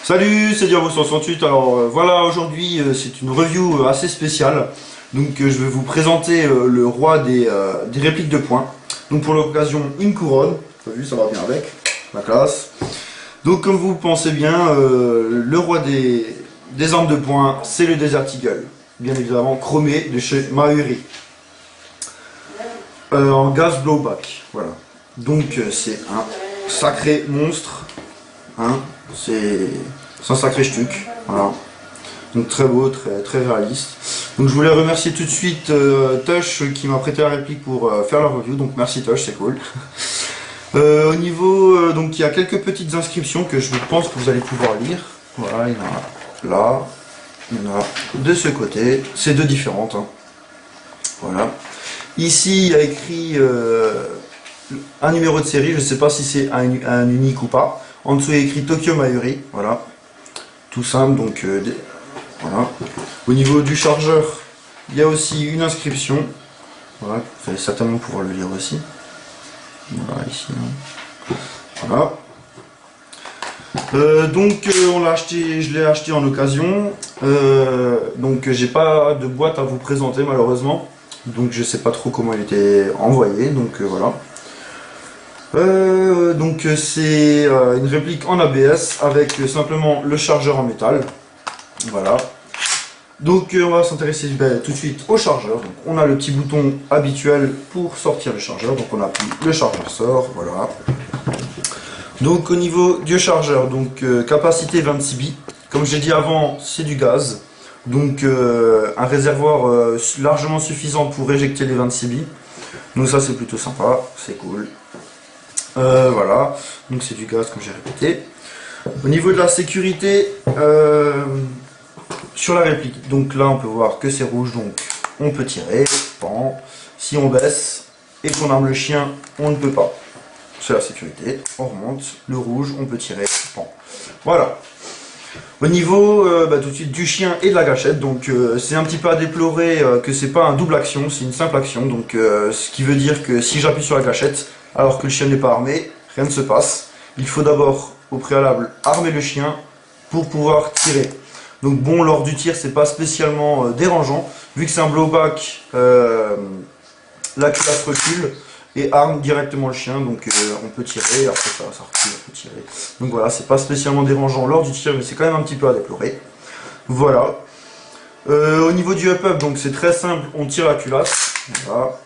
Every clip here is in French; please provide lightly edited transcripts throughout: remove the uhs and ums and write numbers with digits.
Salut, c'est Diabo168. Alors voilà, aujourd'hui c'est une review assez spéciale. Donc je vais vous présenter le roi des répliques de poing. Donc pour l'occasion, une couronne. T'as vu, ça va bien avec, la classe. Donc comme vous pensez bien, le roi des armes de poing, c'est le Desert Eagle. Bien évidemment chromé de chez Mahuri. En gaz blowback, voilà. Donc c'est un sacré monstre. Hein, c'est un sacré stuc, voilà. Donc très beau, très réaliste. Donc je voulais remercier tout de suite Tush qui m'a prêté la réplique pour faire la review. Donc merci Tush, c'est cool. Au niveau, donc il y a quelques petites inscriptions que je pense que vous allez pouvoir lire. Voilà, il y en a là, il y en a de ce côté. C'est deux différentes. Hein. Voilà. Ici il y a écrit un numéro de série. Je ne sais pas si c'est un unique ou pas. En dessous il y a écrit Tokyo Mahuri. Voilà. Tout simple, donc voilà. Au niveau du chargeur, il y a aussi une inscription. Voilà, vous allez certainement pouvoir le lire aussi. Voilà, ici. Voilà. Donc on l'a acheté, je l'ai acheté en occasion. Donc j'ai pas de boîte à vous présenter malheureusement. Donc je sais pas trop comment il était envoyé. Donc voilà. Donc c'est une réplique en ABS avec simplement le chargeur en métal. Voilà. Donc on va s'intéresser tout de suite au chargeur. Donc, on a le petit bouton habituel pour sortir le chargeur. Donc on appuie, le chargeur sort. Voilà. Donc au niveau du chargeur, donc capacité 26 billes. Comme j'ai dit avant, c'est du gaz. Donc un réservoir largement suffisant pour éjecter les 26 billes. Donc ça c'est plutôt sympa, c'est cool. Voilà, donc c'est du gaz comme j'ai répété. Au niveau de la sécurité, sur la réplique, donc là on peut voir que c'est rouge, donc on peut tirer, pan. Si on baisse et qu'on arme le chien, on ne peut pas. C'est la sécurité, on remonte, le rouge, on peut tirer, pan. Voilà. Au niveau tout de suite du chien et de la gâchette, donc c'est un petit peu à déplorer que c'est pas un double action, c'est une simple action, donc ce qui veut dire que si j'appuie sur la gâchette, alors que le chien n'est pas armé, rien ne se passe. Il faut d'abord, au préalable, armer le chien pour pouvoir tirer. Donc bon, lors du tir, c'est pas spécialement dérangeant, vu que c'est un blowback, la culasse recule et arme directement le chien, donc on peut tirer, après ça recule, on peut tirer. Donc voilà, c'est pas spécialement dérangeant lors du tir, mais c'est quand même un petit peu à déplorer. Voilà. Au niveau du up-up, donc c'est très simple, on tire la culasse. Voilà.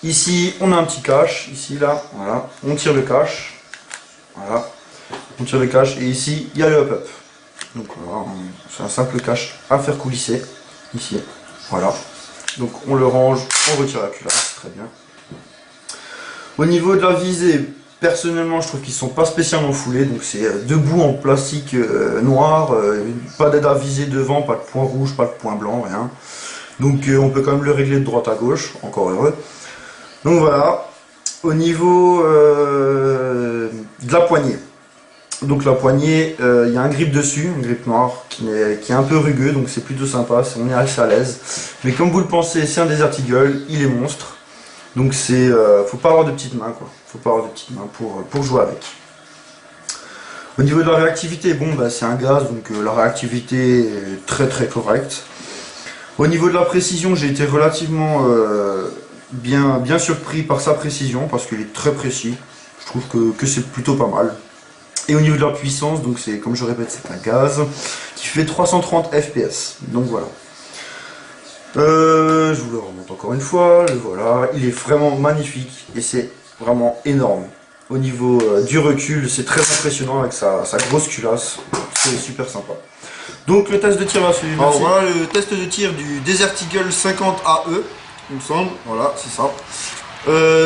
Ici, on a un petit cache, ici, là, voilà, on tire le cache, voilà, on tire le cache, et ici, il y a le up-up. Donc voilà, c'est un simple cache à faire coulisser, ici, voilà. Donc on le range, on retire la culasse, très bien. Au niveau de la visée, personnellement, je trouve qu'ils sont pas spécialement foulés, donc c'est deux bouts en plastique noir, pas d'aide à viser devant, pas de point rouge, pas de point blanc, rien. Donc on peut quand même le régler de droite à gauche, encore heureux. Donc voilà, au niveau de la poignée. Donc la poignée, il y a un grip dessus, un grip noir qui est un peu rugueux, donc c'est plutôt sympa, on est assez à l'aise. Mais comme vous le pensez, c'est un Desert Eagle, il est monstre. Donc c'est, faut pas avoir de petites mains quoi, faut pas avoir de petites mains pour jouer avec. Au niveau de la réactivité, bon bah c'est un gaz, donc la réactivité est très correcte. Au niveau de la précision, j'ai été relativement bien surpris par sa précision parce qu'il est très précis. Je trouve que c'est plutôt pas mal. Et au niveau de la puissance, donc c'est comme je répète, c'est un gaz qui fait 330 fps. Donc voilà. Je vous le remonte encore une fois. Le voilà, il est vraiment magnifique et c'est vraiment énorme. Au niveau du recul, c'est très impressionnant avec sa grosse culasse. C'est super sympa. Donc le test de tir va suivre. Alors voilà le test de tir du Desert Eagle 50 AE, il me semble. Voilà, c'est ça.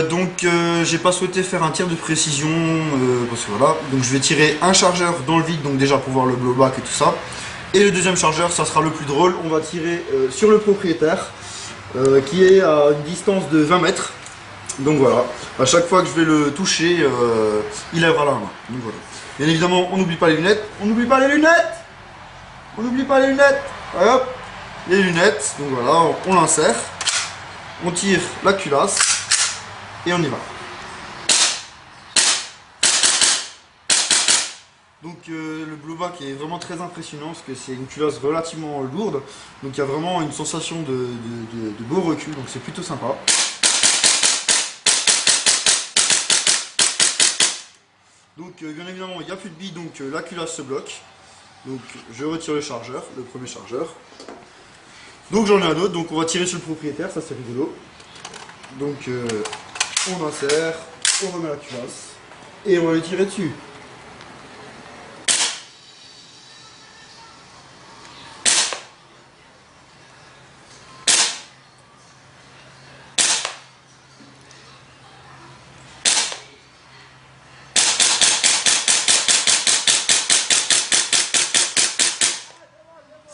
Donc j'ai pas souhaité faire un tir de précision parce que voilà. Donc je vais tirer un chargeur dans le vide, donc déjà pour voir le blowback et tout ça. Et le deuxième chargeur, ça sera le plus drôle. On va tirer sur le propriétaire qui est à une distance de 20 mètres. Donc voilà. À chaque fois que je vais le toucher, il lèvera la main. Donc voilà. Bien évidemment, on n'oublie pas les lunettes. On n'oublie pas les lunettes. On n'oublie pas les lunettes. Hop, les lunettes. Donc voilà, on l'insère. On tire la culasse. Et on y va. Donc le Blueback est vraiment très impressionnant parce que c'est une culasse relativement lourde. Donc il y a vraiment une sensation de beau recul, donc c'est plutôt sympa. Donc bien évidemment il n'y a plus de billes, donc la culasse se bloque. Donc je retire le chargeur, le premier chargeur. Donc j'en ai un autre, donc on va tirer sur le propriétaire, ça c'est rigolo. Donc on insère, on remet la culasse et on va le tirer dessus.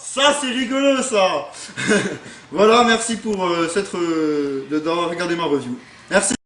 Ça c'est rigolo ça. Voilà, merci pour d'avoir regardé ma review. Merci.